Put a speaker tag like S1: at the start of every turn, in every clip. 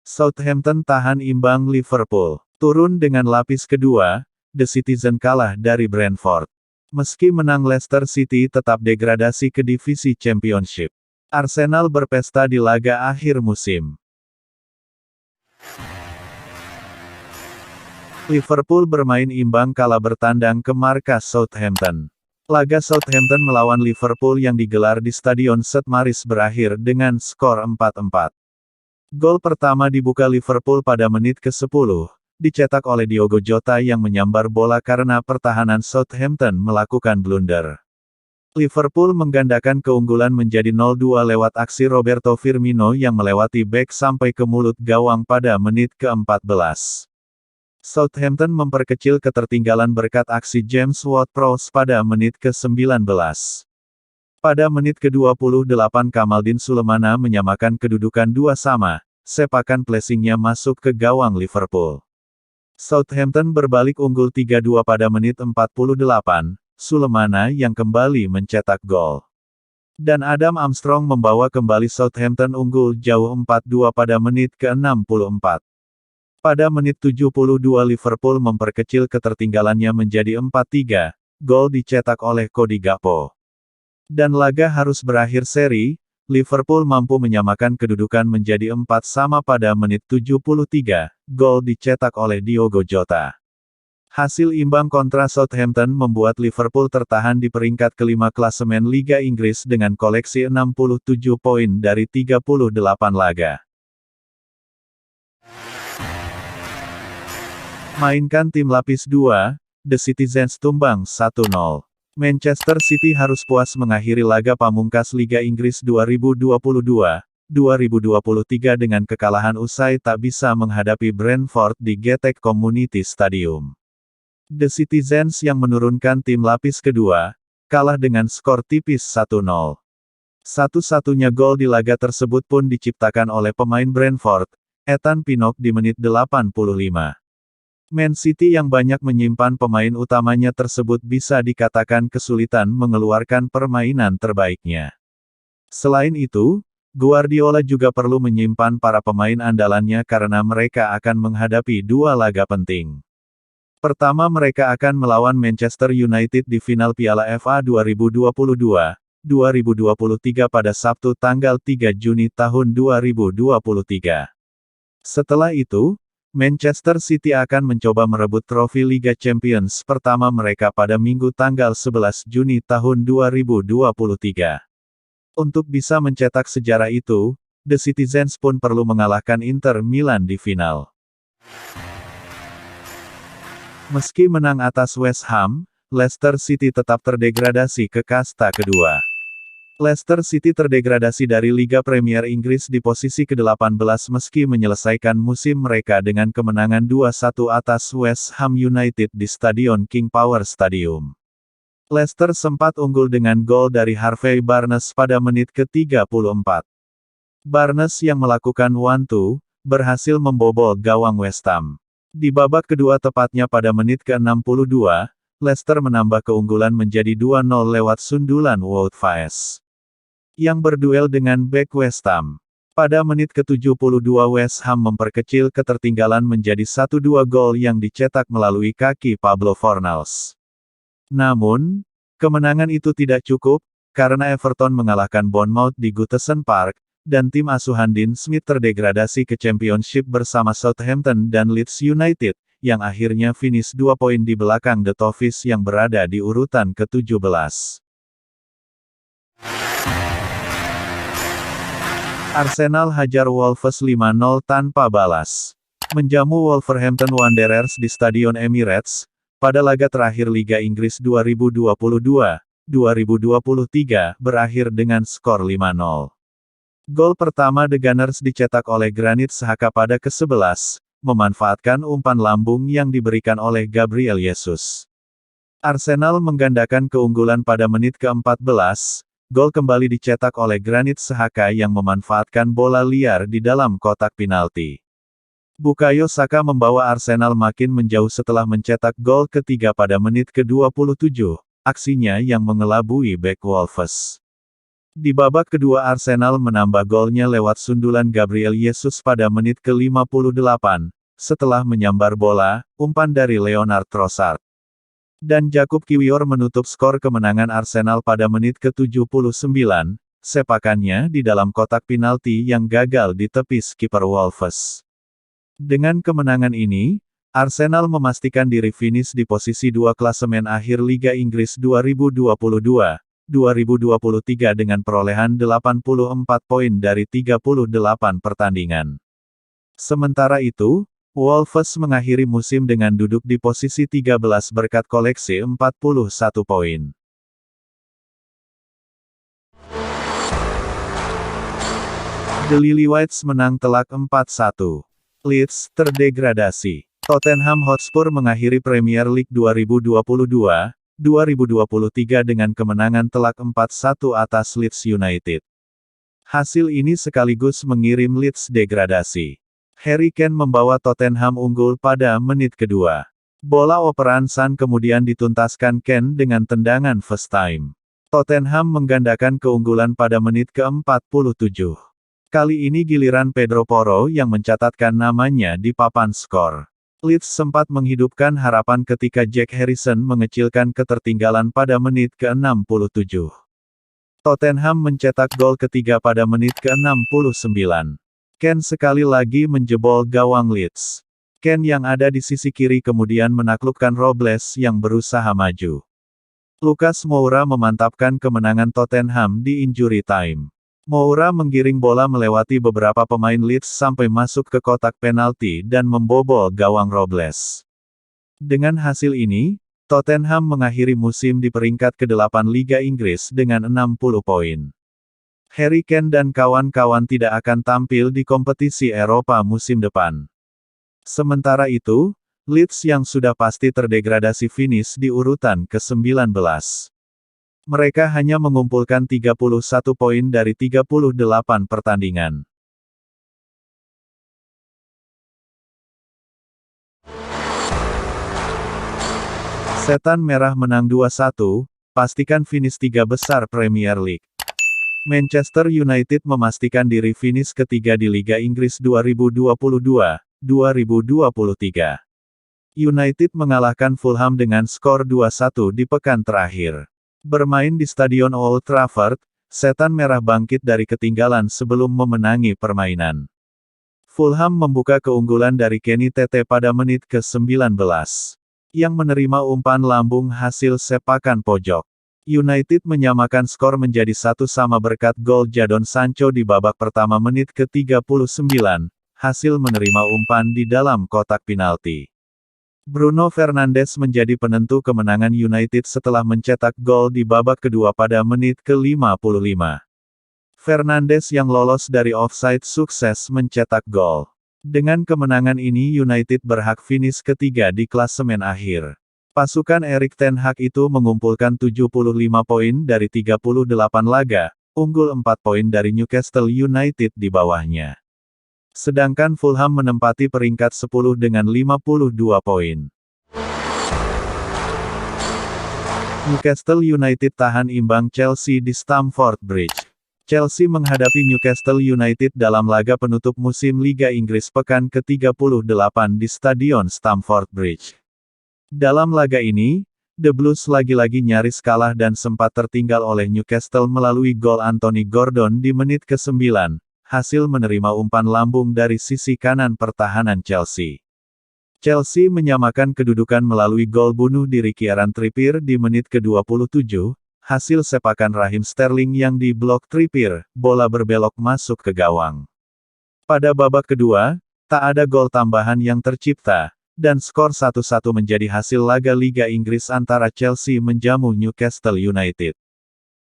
S1: Southampton tahan imbang Liverpool. Turun dengan lapis kedua, The Citizen kalah dari Brentford. Meski menang, Leicester City tetap degradasi ke divisi Championship. Arsenal berpesta di laga akhir musim. Liverpool bermain imbang kala bertandang ke markas Southampton. Laga Southampton melawan Liverpool yang digelar di Stadion St Mary's berakhir dengan skor 4-4. Gol pertama dibuka Liverpool pada menit ke-10, dicetak oleh Diogo Jota yang menyambar bola karena pertahanan Southampton melakukan blunder. Liverpool menggandakan keunggulan menjadi 0-2 lewat aksi Roberto Firmino yang melewati bek sampai ke mulut gawang pada menit ke-14. Southampton memperkecil ketertinggalan berkat aksi James Ward-Prowse pada menit ke-19. Pada menit ke-28 Kamaldeen Sulemana menyamakan kedudukan 2-2, sepakan placingnya masuk ke gawang Liverpool. Southampton berbalik unggul 3-2 pada menit 48, Sulemana yang kembali mencetak gol. Dan Adam Armstrong membawa kembali Southampton unggul jauh 4-2 pada menit ke-64. Pada menit 72 Liverpool memperkecil ketertinggalannya menjadi 4-3, gol dicetak oleh Cody Gakpo. Dan laga harus berakhir seri, Liverpool mampu menyamakan kedudukan menjadi 4-4 pada menit 73, gol dicetak oleh Diogo Jota. Hasil imbang kontra Southampton membuat Liverpool tertahan di peringkat kelima klasemen Liga Inggris dengan koleksi 67 poin dari 38 laga. Mainkan tim lapis 2, The Citizens tumbang 1-0. Manchester City harus puas mengakhiri laga pamungkas Liga Inggris 2022-2023 dengan kekalahan usai tak bisa menghadapi Brentford di Getech Community Stadium. The Citizens yang menurunkan tim lapis kedua, kalah dengan skor tipis 1-0. Satu-satunya gol di laga tersebut pun diciptakan oleh pemain Brentford, Ethan Pinnock di menit 85. Man City yang banyak menyimpan pemain utamanya tersebut bisa dikatakan kesulitan mengeluarkan permainan terbaiknya. Selain itu, Guardiola juga perlu menyimpan para pemain andalannya karena mereka akan menghadapi dua laga penting. Pertama, mereka akan melawan Manchester United di final Piala FA 2022-2023 pada Sabtu tanggal 3 Juni tahun 2023. Setelah itu, Manchester City akan mencoba merebut trofi Liga Champions pertama mereka pada Minggu tanggal 11 Juni tahun 2023. Untuk bisa mencetak sejarah itu, The Citizens pun perlu mengalahkan Inter Milan di final. Meski menang atas West Ham, Leicester City tetap terdegradasi ke kasta kedua. Leicester City terdegradasi dari Liga Premier Inggris di posisi ke-18 meski menyelesaikan musim mereka dengan kemenangan 2-1 atas West Ham United di Stadion King Power Stadium. Leicester sempat unggul dengan gol dari Harvey Barnes pada menit ke-34. Barnes yang melakukan 1-2, berhasil membobol gawang West Ham. Di babak kedua tepatnya pada menit ke-62, Leicester menambah keunggulan menjadi 2-0 lewat sundulan Wout Faes yang berduel dengan bek West Ham. Pada menit ke-72 West Ham memperkecil ketertinggalan menjadi 1-2 gol yang dicetak melalui kaki Pablo Fornals. Namun, kemenangan itu tidak cukup, karena Everton mengalahkan Bournemouth di Goodison Park, dan tim asuhan Dean Smith terdegradasi ke Championship bersama Southampton dan Leeds United, yang akhirnya finish 2 poin di belakang The Toffees yang berada di urutan ke-17. Arsenal hajar Wolves 5-0 tanpa balas. Menjamu Wolverhampton Wanderers di Stadion Emirates, pada laga terakhir Liga Inggris 2022-2023 berakhir dengan skor 5-0. Gol pertama The Gunners dicetak oleh Granit Xhaka pada ke-11, memanfaatkan umpan lambung yang diberikan oleh Gabriel Jesus. Arsenal menggandakan keunggulan pada menit ke-14, gol kembali dicetak oleh Granit Xhaka yang memanfaatkan bola liar di dalam kotak penalti. Bukayo Saka membawa Arsenal makin menjauh setelah mencetak gol ketiga pada menit ke-27, aksinya yang mengelabui bek Wolves. Di babak kedua Arsenal menambah golnya lewat sundulan Gabriel Jesus pada menit ke-58, setelah menyambar bola, umpan dari Leonard Trossard. Dan Jakub Kiwior menutup skor kemenangan Arsenal pada menit ke-79, sepakannya di dalam kotak penalti yang gagal ditepis kiper Wolves. Dengan kemenangan ini, Arsenal memastikan diri finish di posisi 2 klasemen akhir Liga Inggris 2022-2023 dengan perolehan 84 poin dari 38 pertandingan. Sementara itu, Wolves mengakhiri musim dengan duduk di posisi 13 berkat koleksi 41 poin. The Lilywhites menang telak 4-1. Leeds terdegradasi. Tottenham Hotspur mengakhiri Premier League 2022-2023 dengan kemenangan telak 4-1 atas Leeds United. Hasil ini sekaligus mengirim Leeds degradasi. Harry Kane membawa Tottenham unggul pada menit kedua. Bola operan Son kemudian dituntaskan Kane dengan tendangan first time. Tottenham menggandakan keunggulan pada menit ke-47. Kali ini giliran Pedro Porro yang mencatatkan namanya di papan skor. Leeds sempat menghidupkan harapan ketika Jack Harrison mengecilkan ketertinggalan pada menit ke-67. Tottenham mencetak gol ketiga pada menit ke-69. Kane sekali lagi menjebol gawang Leeds. Kane yang ada di sisi kiri kemudian menaklukkan Robles yang berusaha maju. Lucas Moura memantapkan kemenangan Tottenham di injury time. Moura menggiring bola melewati beberapa pemain Leeds sampai masuk ke kotak penalti dan membobol gawang Robles. Dengan hasil ini, Tottenham mengakhiri musim di peringkat ke-8 Liga Inggris dengan 60 poin. Harry Kane dan kawan-kawan tidak akan tampil di kompetisi Eropa musim depan. Sementara itu, Leeds yang sudah pasti terdegradasi finish di urutan ke-19. Mereka hanya mengumpulkan 31 poin dari 38 pertandingan. Setan Merah menang 2-1, pastikan finish 3 besar Premier League. Manchester United memastikan diri finish ketiga di Liga Inggris 2022-2023. United mengalahkan Fulham dengan skor 2-1 di pekan terakhir. Bermain di Stadion Old Trafford, Setan Merah bangkit dari ketinggalan sebelum memenangi permainan. Fulham membuka keunggulan dari Kenny Tete pada menit ke-19, yang menerima umpan lambung hasil sepakan pojok. United menyamakan skor menjadi 1-1 berkat gol Jadon Sancho di babak pertama menit ke-39, hasil menerima umpan di dalam kotak penalti. Bruno Fernandes menjadi penentu kemenangan United setelah mencetak gol di babak kedua pada menit ke-55. Fernandes yang lolos dari offside sukses mencetak gol. Dengan kemenangan ini United berhak finish ketiga di klasemen akhir. Pasukan Erik ten Hag itu mengumpulkan 75 poin dari 38 laga, unggul 4 poin dari Newcastle United di bawahnya. Sedangkan Fulham menempati peringkat 10 dengan 52 poin. Newcastle United tahan imbang Chelsea di Stamford Bridge. Chelsea menghadapi Newcastle United dalam laga penutup musim Liga Inggris pekan ke-38 di Stadion Stamford Bridge. Dalam laga ini, The Blues lagi-lagi nyaris kalah dan sempat tertinggal oleh Newcastle melalui gol Anthony Gordon di menit ke-9. Hasil menerima umpan lambung dari sisi kanan pertahanan Chelsea. Chelsea menyamakan kedudukan melalui gol bunuh diri Kieran Trippier di menit ke-27, hasil sepakan Raheem Sterling yang diblok Trippier, bola berbelok masuk ke gawang. Pada babak kedua, tak ada gol tambahan yang tercipta, dan skor 1-1 menjadi hasil laga Liga Inggris antara Chelsea menjamu Newcastle United.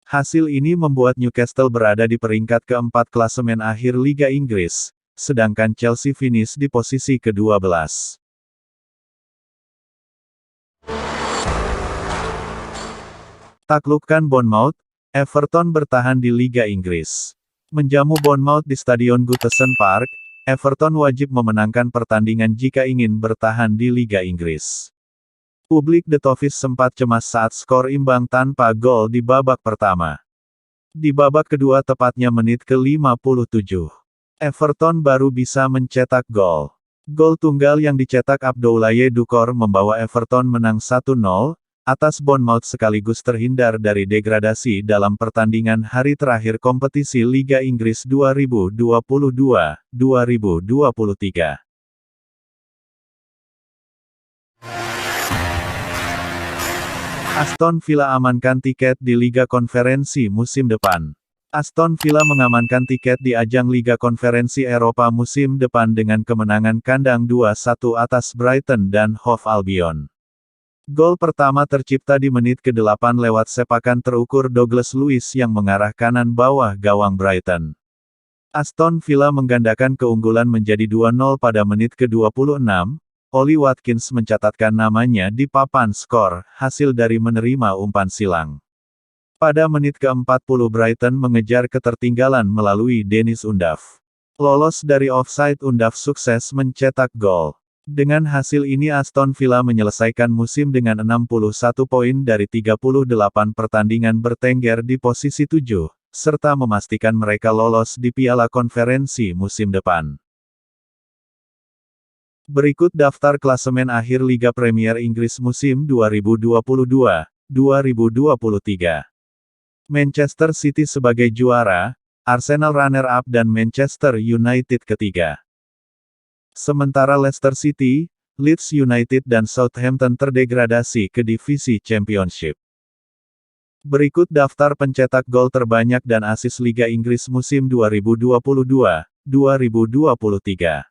S1: Hasil ini membuat Newcastle berada di peringkat keempat klasemen akhir Liga Inggris, sedangkan Chelsea finish di posisi ke-12. Taklukkan Bournemouth, Everton bertahan di Liga Inggris. Menjamu Bournemouth di Stadion Goodison Park, Everton wajib memenangkan pertandingan jika ingin bertahan di Liga Inggris. Publik The Toffees sempat cemas saat skor imbang tanpa gol di babak pertama. Di babak kedua tepatnya menit ke-57. Everton baru bisa mencetak gol. Gol tunggal yang dicetak Abdoulaye Doucoure membawa Everton menang 1-0, atas Bournemouth sekaligus terhindar dari degradasi dalam pertandingan hari terakhir kompetisi Liga Inggris 2022-2023. Aston Villa amankan tiket di Liga Konferensi musim depan. Aston Villa mengamankan tiket di ajang Liga Konferensi Eropa musim depan dengan kemenangan kandang 2-1 atas Brighton dan Hove Albion. Gol pertama tercipta di menit ke-8 lewat sepakan terukur Douglas Luiz yang mengarah kanan bawah gawang Brighton. Aston Villa menggandakan keunggulan menjadi 2-0 pada menit ke-26. Ollie Watkins mencatatkan namanya di papan skor, hasil dari menerima umpan silang. Pada menit ke-40 Brighton mengejar ketertinggalan melalui Dennis Undav. Lolos dari offside, Undav sukses mencetak gol. Dengan hasil ini Aston Villa menyelesaikan musim dengan 61 poin dari 38 pertandingan bertengger di posisi 7, serta memastikan mereka lolos di Piala Konferensi musim depan. Berikut daftar klasemen akhir Liga Premier Inggris musim 2022-2023. Manchester City sebagai juara, Arsenal runner-up dan Manchester United ketiga. Sementara Leicester City, Leeds United dan Southampton terdegradasi ke divisi Championship. Berikut daftar pencetak gol terbanyak dan asis Liga Inggris musim 2022-2023.